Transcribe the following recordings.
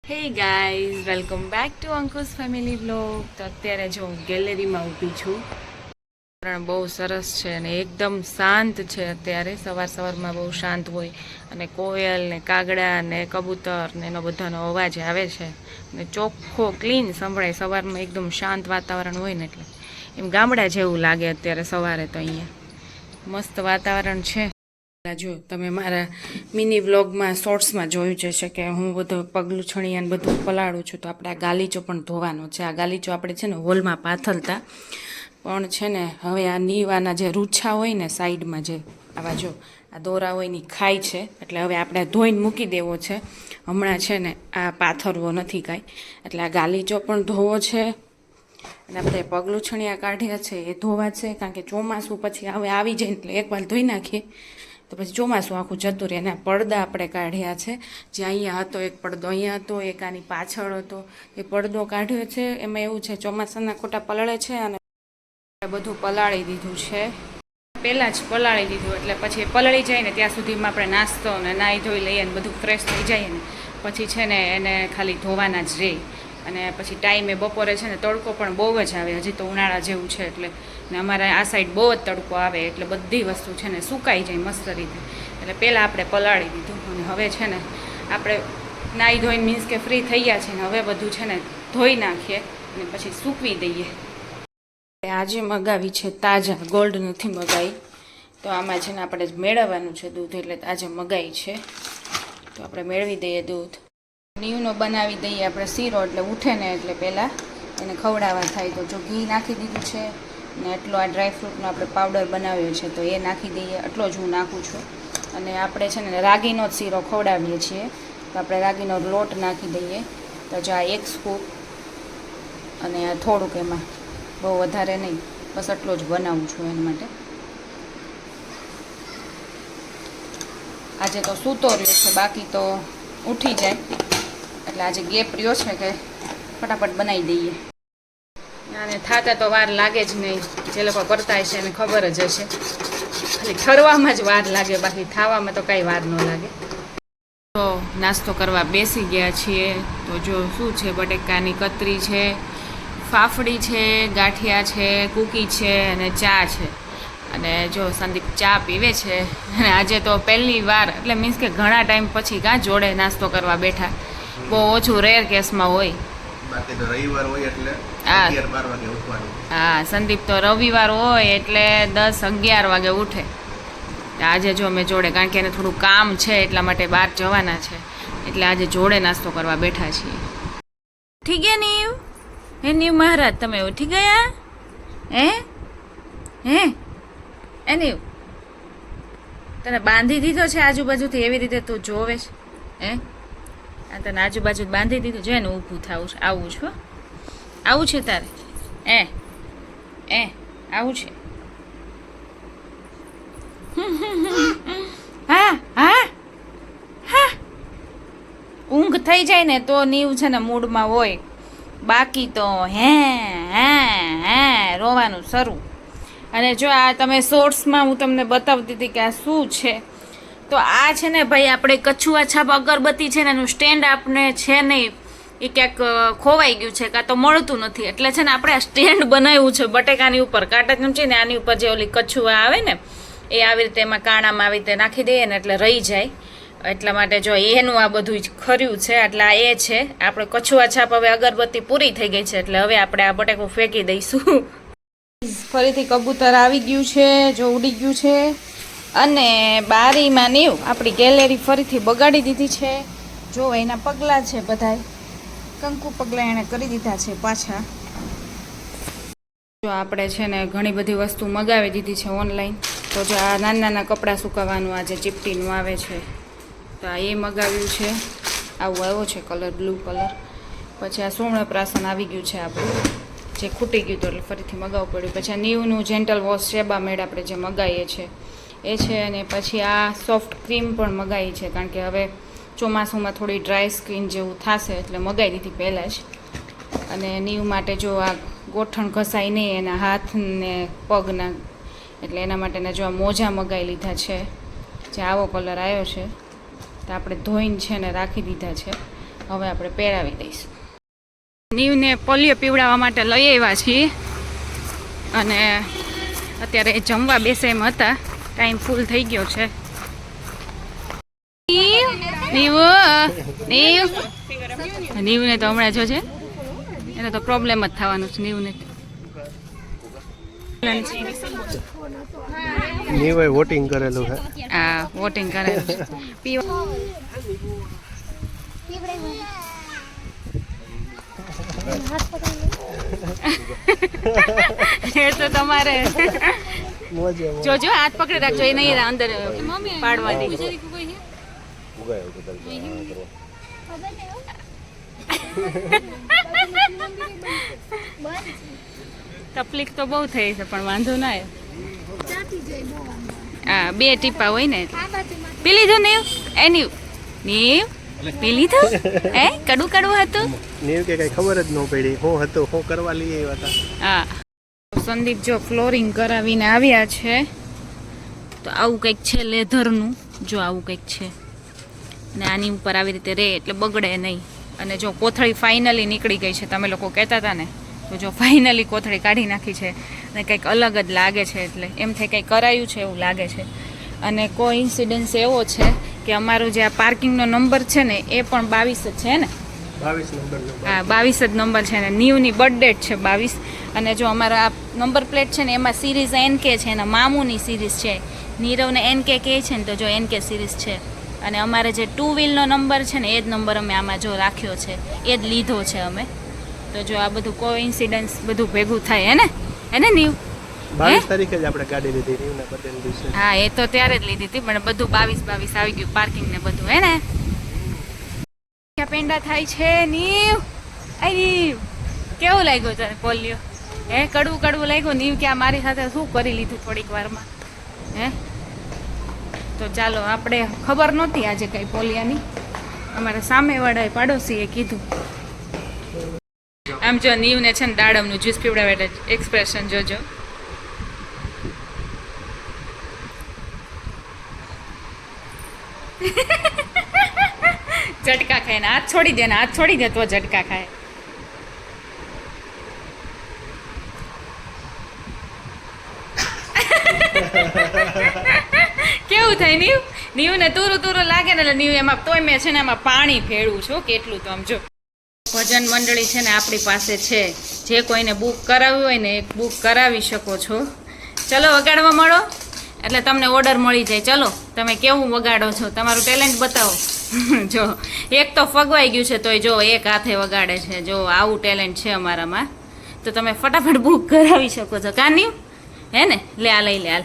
Hey guys, welcome back to Ankush family vlog. તો અત્યારે જો હું ગેલેરીમાં ઊભી છું. વાતાવરણ બહુ સરસ છે અને એકદમ શાંત છે. અત્યારે સવારમાં બહુ શાંત હોય અને કોયલ ને કાગડા ને કબૂતર ને એનો બધાનો અવાજ આવે છે અને ચોખ્ખો ક્લીન સંભળાય. સવારમાં એકદમ શાંત વાતાવરણ હોય ને એટલે એમ ગામડા જેવું લાગે અત્યારે સવારે. તો અહીંયા મસ્ત વાતાવરણ છે. જો તમે મારા મિની વ્લોગમાં શોર્ટ્સમાં જોયું છે કે હું બધું પગલું છણિયાને બધું પલાળું છું. તો આપણે આ ગાલીચો પણ ધોવાનો છે. આ ગાલીચો આપણે છે ને હોલમાં પાથરતા, પણ છે ને હવે આ નીવાના જે રૂછા હોય ને સાઈડમાં, જે આવા જો આ દોરા હોય ની ખાય છે, એટલે હવે આપણે ધોઈને મૂકી દેવો છે. હમણાં છે ને આ પાથરવો નથી કાંઈ, એટલે આ ગાલીચો પણ ધોવો છે અને આપણે પગલું છણિયા કાઢ્યા છે એ ધોવા છે. કારણ કે ચોમાસું પછી હવે આવી જાય એટલે એકવાર ધોઈ નાખીએ તો પછી ચોમાસું આખું જતું રહે. એના પડદા આપણે કાઢ્યા છે. જે અહીંયા હતો એક પડદો, અહીંયા હતો એક, આની પાછળ હતો, એ પડદો કાઢ્યો છે. એમાં એવું છે ચોમાસાના ખોટા પલળે છે અને બધું પલાળી દીધું છે. પહેલાં જ પલાળી દીધું એટલે પછી પલળી જાય ને ત્યાં સુધીમાં આપણે નાસ્તો ને નાહી ધોઈ લઈએ ને બધું ફ્રેશ થઈ જાય ને પછી છે ને એને ખાલી ધોવાના જ રહે. અને પછી ટાઈમે બપોરે છે ને તડકો પણ બહુ જ આવે. હજી તો ઉનાળા જેવું છે એટલે, ને અમારે આ સાઈડ બહુ જ તડકો આવે એટલે બધી વસ્તુ છે ને સુકાઈ જાય મસ્ત રીતે. એટલે પહેલાં આપણે પલાળી દીધું અને હવે છે ને આપણે નાહી ધોઈને મીન્સ કે ફ્રી થઈ ગયા છે ને હવે બધું છે ને ધોઈ નાખીએ અને પછી સૂકવી દઈએ. આજે મગાવી છે તાજા, ગોલ્ડ નથી મગાવી. તો આમાં છે ને આપણે મેળવવાનું છે દૂધ, એટલે આજે મગાવી છે. તો આપણે મેળવી દઈએ દૂધ. નીવનો બનાવી દઈએ આપણે શીરો, એટલે ઉઠે ને એટલે પહેલાં એને ખવડાવવા થાય. તો જો ઘી નાખી દીધું છે ને એટલો આ ડ્રાયફ્રૂટનો આપણે પાવડર બનાવ્યો છે તો એ નાખી દઈએ. એટલો જ હું નાખું છું. અને આપણે છે ને રાગીનો જ શીરો ખવડાવીએ છીએ તો આપણે રાગીનો લોટ નાખી દઈએ. તો જો આ 1 સ્કૂપ અને થોડુંક, એમાં બહુ વધારે નહીં, બસ એટલો જ બનાવું છું એના માટે. આજે તો સૂતો રહ્યો છે, બાકી તો ઉઠી જાય, એટલે આજે ગેપ રહ્યો છે કે ફટાફટ બનાવી દઈએ. અને થાતા તો વાર લાગે જ નહીં. જે લોકો કરતા હશે એને ખબર જ હશે. ખાલી ઠરવામાં જ વાર લાગે, બાકી ખાવામાં તો કાંઈ વાર ન લાગે. તો નાસ્તો કરવા બેસી ગયા છીએ. તો જો શું છે, બટેકાની કતરી છે, ફાફડી છે, ગાંઠિયા છે, કૂકી છે અને ચા છે. અને જો સંદીપ ચા પીવે છે. અને આજે તો પહેલી વાર, એટલે મીન્સ કે ઘણા ટાઈમ પછી કાં જોડે નાસ્તો કરવા બેઠા. બહુ ઓછું રેર કેસમાં હોય. બાકી તો રવિવાર હોય એટલે 11-12 વાગે ઉઠવાનું. હા, સંદીપ તો રવિવાર હોય એટલે 10-11 વાગે ઉઠે. આજે જો અમે જોડે, કારણ કે એને થોડું કામ છે એટલા માટે બહાર જવાના છે, એટલે આજે જોડે નાસ્તો કરવા બેઠા છીએ. ઉઠી ગયા નીવ? હે નીવ મહારાજ, તમે ઉઠી ગયા? હે એ નીવ, તને બાંધી દીધો છે આજુબાજુથી એવી રીતે તું જોવે છે? આ તને આજુબાજુ બાંધી દીધું છે ને? ઊભું થવું છે, આવું છું, આવું છે તારે? આવું છે? હા હા હા. ઊંઘ થઈ જાય ને તો નીવ છે ને મૂડમાં હોય, બાકી તો હે રોવાનું શરૂ. અને જો આ તમે શોર્ટ્સમાં હું તમને બતાવતી હતી કે આ શું છે, તો આ છે ને ભાઈ આપણે કછુઆ છાપ અગરબત્તી છે ને એનું સ્ટેન્ડ આપણે છે નહીં, એ ક્યાંક ખોવાઈ ગયું છે કાં તો મળતું નથી. એટલે છે ને આપણે આ સ્ટેન્ડ બનાવ્યું છે બટેકાની ઉપર, કાંટા ચમચી ને આની ઉપર જે ઓલી કછુઆ આવે ને એ આવી રીતે એમાં કાણામાં આવી રીતે નાખી દઈએ ને એટલે રહી જાય. એટલા માટે જો એનું આ બધું જ ખર્યું છે. એટલે આ એ છે આપણે કછુઆ છાપ. હવે અગરબત્તી પૂરી થઈ ગઈ છે એટલે હવે આપણે આ બટેકું ફેંકી દઈશું. ફરીથી કબૂતર આવી ગયું છે, જો ઉડી ગયું છે. અને બારીમાં નીવ આપણી ગેલેરી ફરીથી બગાડી દીધી છે. જો એના પગલાં છે બધાય, કંકુ પગલાં એણે કરી દીધા છે પાછા. જો આપણે છે ને ઘણી બધી વસ્તુ મગાવી દીધી છે ઓનલાઈન. તો જો આ નાના કપડાં સુકાવવાનું આ જે ચીપટીનું આવે છે તો આ એ મગાવ્યું છે. આવું આવ્યો છે કલર, બ્લુ કલર. પછી આ સુવર્ણપ્રાશન આવી ગયું છે આપણું, જે ખૂટી ગયું હતું એટલે ફરીથી મગાવવું પડ્યું. પછી આ નીવનું જેન્ટલ વોશ સેબામેડ આપણે જે મગાવીએ છીએ એ છે. અને પછી આ સોફ્ટ ક્રીમ પણ મગાવી છે, કારણ કે હવે ચોમાસુમાં થોડી ડ્રાય સ્કિન જેવું થશે એટલે મગાવી દીધી પહેલાં જ. અને નીવ માટે જો આ ગોઠણ ઘસાય નહીં એના હાથ ને પગના, એટલે એના માટેના જો આ મોજા મગાવી લીધા છે, જે આવો કલર આવ્યો છે. તો આપણે ધોઈને છે ને રાખી દીધા છે. હવે આપણે પહેરાવી દઈશું. નીવને પોલિયો પીવડાવવા માટે લઈ આવ્યા છીએ અને અત્યારે જમવા બેસે એમ હતા. ટાઈમ ફૂલ થઈ ગયો છે. નીવને તો હમણાં જો છે એને તો પ્રોબ્લેમ જ થવાનું છે. નીવને નીવે વોટિંગ કરેલું છે. હા વોટિંગ કરેલું છે. પીવા એ તો તમારે જોજો હાથ પકડી રાખજો એ નહીં અંદર પાડવા દે. તકલીફ તો બહુ થઈ છે પણ વાંધો ના આવે. હા 2 ટીપા હોય ને પી લીધું નીવ નીવ પી લીધું કડવું કડવું હતું. નીવ કે કઈ ખબર જ ન પડી હું હતું હું કરવા લઈ આવ્યા હતા. હા સંદીપ જો ફ્લોરિંગ કરાવીને આવ્યા છે તો આવું કંઈક છે લેધરનું. જો આવું કંઈક છે ને આની ઉપર આવી રીતે રહે એટલે બગડે નહીં. અને જો કોથળી ફાઇનલી નીકળી ગઈ છે. તમે લોકો કહેતા હતા ને તો જો ફાઇનલી કોથળી કાઢી નાખી છે અને કંઈક અલગ જ લાગે છે. એટલે એમ થાય કંઈક કરાયું છે એવું લાગે છે. અને કોઇન્સિડન્સ એવો છે કે અમારો જે આ પાર્કિંગનો નંબર છે ને એ પણ 22 જ છે ને. 22 નંબર. હા 22 જ નંબર છે ને નીવની બર્થડેટ છે 22. અને જો અમારા આ નંબર પ્લેટ છે ને એમાં સિરીઝ NK છે એના મામુની સિરીઝ છે. નીરવને NK કહે છે ને તો જો NK સિરીઝ છે. અને અમારે જે 2 વ્હીલનો નંબર છે ને એ જ નંબર અમે આમાં જો રાખ્યો છે એ જ લીધો છે અમે. તો જો આ બધું કોઇન્સિડન્સ બધું ભેગું થાય હે ને નીવ 22 તારીખે જ આપણે ગાડી લીધી નીવના બર્થડે દિવસે. હા એ તો ત્યારે જ લીધી હતી પણ બધું 22 આવી ગયું પાર્કિંગ ને બધું હે ને. પેંડા થાય છે નીવ. નીવ કેવું લાગ્યું તને પોલિયો? કડવું કડવું લાગ્યું નીવ કે આ મારી સાથે શું કરી લીધું થોડીક વારમાં હે. તો ચાલો આપણે ખબર નહોતી આજે કઈ પોલિયાની. અમારા સામેવાળા પાડોશીએ કીધું. આમ જો નીવને છે ને દાડમનું જ્યુસ પીવડાવે એટલે એક્સપ્રેશન જોજો. ઝટકા ખાય ને હાથ છોડી દે ને હાથ છોડી દે તો ઝટકા ખાય. કેવું થાય નીવ ને તુરું તુરું લાગે ને એટલે નીવ એમાં તોય મેં છે ને એમાં પાણી ફેરવું છું કેટલું. તો આમ જો ભજન મંડળી છે ને આપણી પાસે છે. જે કોઈને બુક કરાવવી હોય ને એક બુક કરાવી શકો છો. ચલો વગાડવા મળો એટલે તમને ઓર્ડર મળી જાય. ચલો તમે કેવું વગાડો છો તમારું ટેલેન્ટ બતાવો. જો એક તો ફગવાઈ ગયું છે તોય જો એક હાથે વગાડે છે. જો આવું ટેલેન્ટ છે અમારામાં. તો તમે ફટાફટ બુક કરાવી શકો છો કાન્યું હે ને. લે આ લઈ લે હાલ.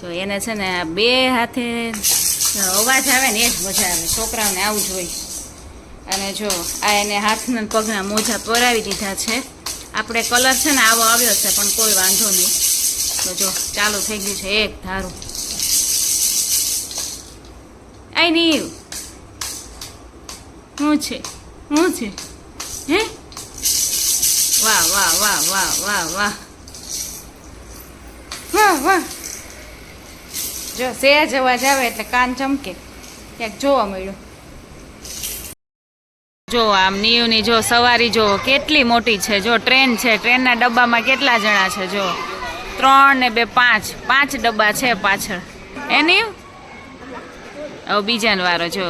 જો એને છે ને 2 હાથે અવાજ આવે ને એ જ મજા આવે. છોકરાઓને આવું જોઈએ. અને જો આ એને હાથના પગના મોજા પહેરાવી દીધા છે. આપણે કલર છે ને આવો આવ્યો છે પણ કોઈ વાંધો નહીં. તો જો ચાલુ થઈ ગયું છે એક ધારું. આઈ નીવ શું છે હે. વાહ વાહ વાહ વાહ વાહ વાહ વાહ વાહ. જો સહેજ અવાજ આવે એટલે કાન ચમકે ક્યાંક જોવા મળ્યું. જો આમ નીવની જો સવારી જો કેટલી મોટી છે. જો ટ્રેન છે ટ્રેનના ડબ્બામાં કેટલા જણા છે. જો 3 ને 2 5 ડબ્બા છે પાછળ. નીવ હવે બીજાનો વારો. જો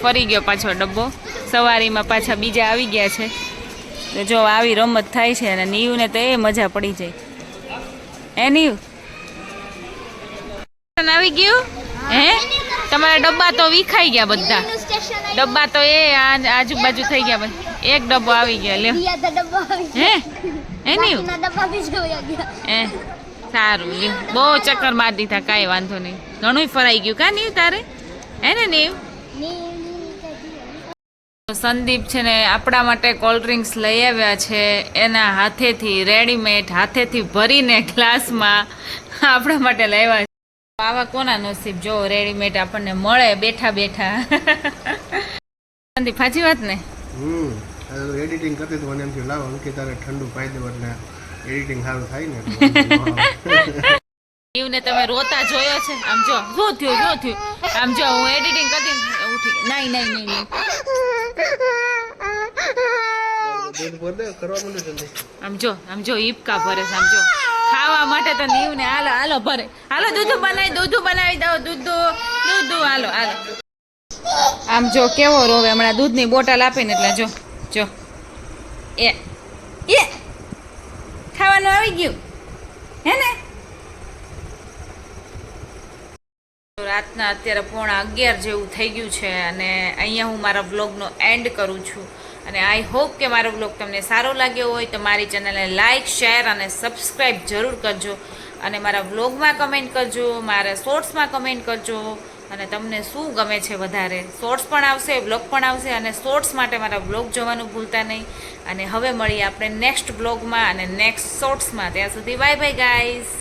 ફરી ગયો પાછો ડબ્બો. સવારીમાં પાછા બીજા આવી ગયા છે. તો જો આવી રમત થાય છે અને નીવને તો એ મજા પડી જાય. નીવ આવી ગયું હે. તમારા ડબ્બા તો વિખાઈ ગયા બધા. ડબ્બા તો એ આજુબાજુ થઈ ગયા. એક ડબ્બો આવી ગયો લે હે નીવ. સારું લ્યો બહુ ચક્કર મારી દીધા. કાંઈ વાંધો નહીં ઘણું ફરાઈ ગયું કા નીવ તારે હે ને નીવ. સંદીપ છે ને આપણા માટે કોલ્ડ ડ્રિંક્સ લઈ આવ્યા છે. એના હાથેથી રેડીમેડ હાથેથી ભરીને ગ્લાસમાં આપણા માટે લાવ્યા છે. આવા કોના નસીબ જો રેડીમેડ આપણને મળે બેઠા બેઠા. સંદીપ સાચી વાત ને. એડિટિંગ કરતી તો મને એમ થયું લાવો અંકિત તારે ઠંડુ પાઈ દો એટલે એડિટિંગ સારું થાય ને. નીવને તમે રોતા જોયો છે. આમ જો શું થયું આમ જો હું એડિટિંગ કરતી ઉઠી નહીં દૂધ ભર દે કરવા માંડ્યું જલ્દી. આમ જો ઈપકા ભરે છે, આમ જો ખાવા માટે તો નીવ ને હાલો ભરે, હાલો દૂધ બનાવી દો, દૂધ હાલો. આમ જો કેવો રોવે, હમણાં દૂધની બોટલ આપીને એટલે જો એ ખાવાનું આવી ગયું હે ને. રાતના અત્યારે 11:15 જેવું થઈ ગયું છે અને અહીંયા હું મારા વ્લોગનો એન્ડ કરું છું અને આઈ હોપ કે મારો વ્લોગ તમને સારો લાગ્યો હોય તો મારી ચેનલને લાઇક, શેર અને સબસ્ક્રાઈબ જરૂર કરજો અને મારા વ્લોગમાં કમેન્ટ કરજો, મારા શોર્ટ્સમાં કમેન્ટ કરજો અને તમને શું ગમે છે વધારે. શોર્ટ્સ પણ આવશે, વ્લોગ પણ આવશે અને શોર્ટ્સ માટે મારા વ્લોગ જોવાનું ભૂલતા નહીં. અને હવે મળીએ આપણે નેક્સ્ટ વ્લોગમાં અને નેક્સ્ટ શોર્ટ્સમાં. ત્યાં સુધી બાય બાય ગાઈઝ.